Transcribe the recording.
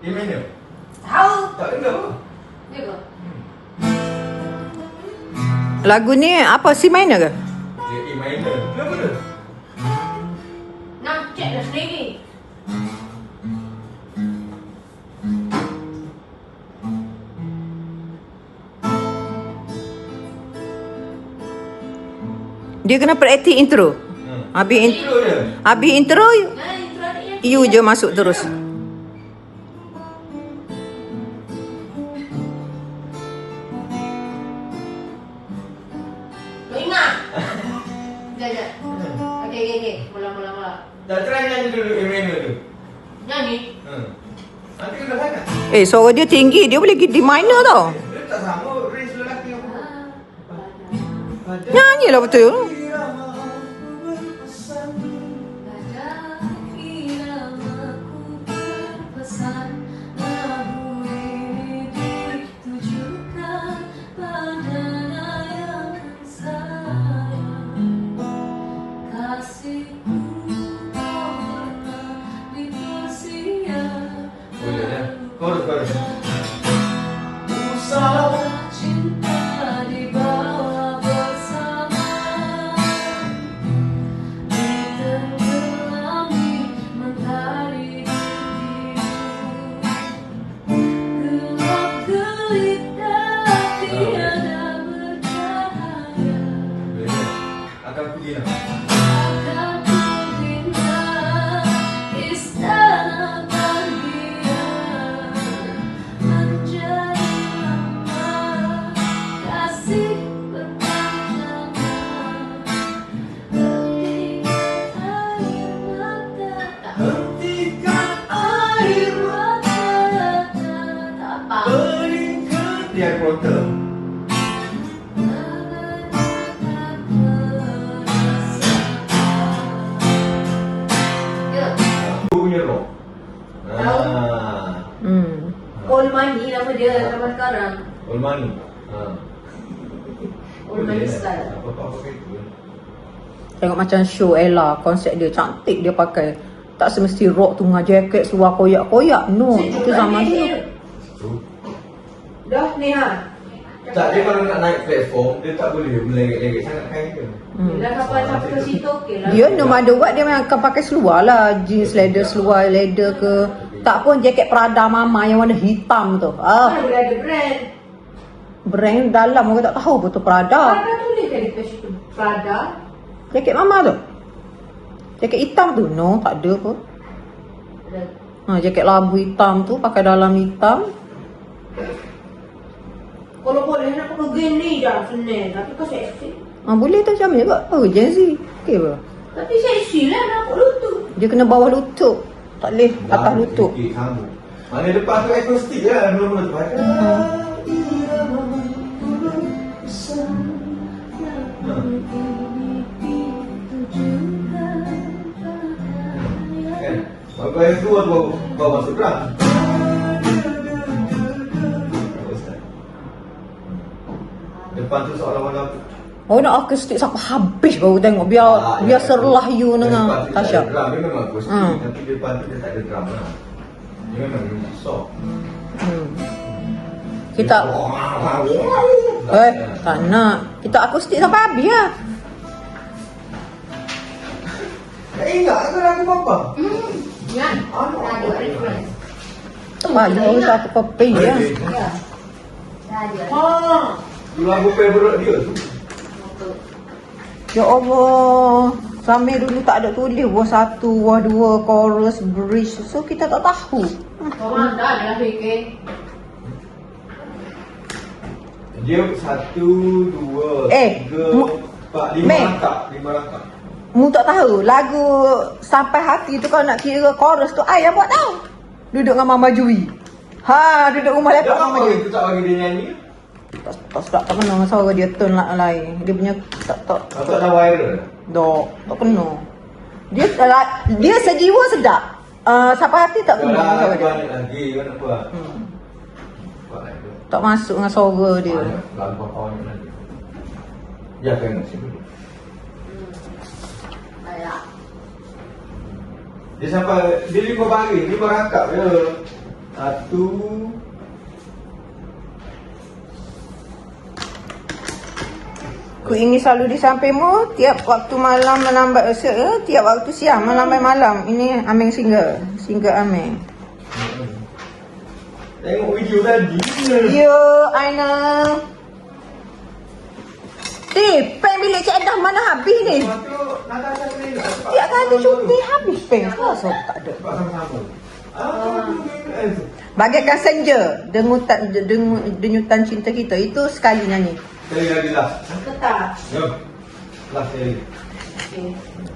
A minor. Tahu. Tak dengar apa? Ya ke? Lagu ni apa, C minor ke? Dia A minor. Kenapa tu? Nak check dah sendiri. Dia kena praktis intro. Habis Intro je. habis intro, Nah, intro adik yang you je masuk terus. Kau ingat? Sekejap. Okey. Mula. Dah try nyanyi dulu A minor tu. Nyanyi. Nanti kena sangat. Suara dia tinggi, dia boleh pergi D minor tau. Dia tak sama range lelaki apa. Nyanyilah betul. Boleh dah. Chorus. Boleh dah. Akan pergi lah. Hentikan air beringkat. Dia proter. Aku punya rock. Old Money nama dia zaman sekarang. Old money. Old Money style. Apa-apa itu. Tengok macam show Ella, konsep dia cantik dia pakai. Tak semesti rock tu dengan jaket seluar koyak-koyak. No, itu zaman dia. Dah ni ha. Tak, dia kalau nak naik platform, dia tak boleh melegek-legek sangat kain dia. Dah sampai ke situ okey lah. Dia no matter what, dia memang akan pakai seluar lah. Jeans leather, seluar leather ke. Tak pun jaket Prada Mama yang warna hitam tu. Mana boleh ada brand? Brand dalam orang tak tahu betul Prada. Prada tulis tadi kat situ. Prada. Jaket Mama tu. Jaket hitam tu. No, tak ada pun. Jaket labu hitam tu pakai dalam hitam. Kalau boleh nak pakai green ni dah senang. Tapi kau seksi. Boleh tu macam ni kot. Oh, Gen Z. Okey apa? Tapi seksi lah nak pakai lutut. Dia kena bawah lutut. Tak boleh atas lutut. Sikit sambung. Mana depan tu akustik lah. Mula-mula tu baca. Kan? Maka yang kedua bawa masuk drum. Depan tu seolah-olah Oh, nak akustik sampai habis baru tengok. Biar serlah you dengan Tasha. Drum dia memang akustik. Tapi depan tu dia tak ada drum lah. Dia memang soft. Kita tak nak. Kita akustik sampai habis lah. Tak ingat ke lagu Papa? Ingat? Radio reference. Baju satu kopi ya. Ya. Radio. Lagu favourite dia tu. Ya Allah. Sambil dulu tak ada tulis Wah 1, Wah 2, chorus, bridge. So kita tak tahu. Korang dah adalah fikir. Dia 1, 2, 3, 4, 5 Mei. rangkap. 5 rangkap. Mu tak tahu lagu Sampai Hati tu kalau nak kira chorus tu ai yang buat tahu. Duduk dengan Mama Jui. Duduk rumah lepak Jangan Mama bagi Jui. tu tak bagi dia nyanyi. Tak sedap tak kena dengan suara dia tone lain. Dia punya tak Kau tak dah viral. tak kena. Dia sejiwa sedap. Sampai Hati tak kena dengan suara dia. Banyak lagi kau nak buat. Buat lagi tu. Tak masuk dengan suara dia. Lagu Papa banyak lagi. Ya kan sini. Baiklah. Dia sampai dia 5 baris, 5 rangkap je. Satu. Ku ingin selalu di sampingmu tiap waktu malam melambat tiap waktu siang melambat malam. Ini Ameng single. Single Ameng. Tengok video tadi. Yo, Aina. Pen bilik cik dah mana habis ni? Lepas tu, Natasha sendiri tak sebab. Tiap kali cuti habis pen. Kenapa tak ada? Sebab sama-sama. Ah, Bagaikan senja, denyutan cinta kita. Itu sekali nyanyi. sekali lagi lah. Tetap. Jom. Last sekali. Okay.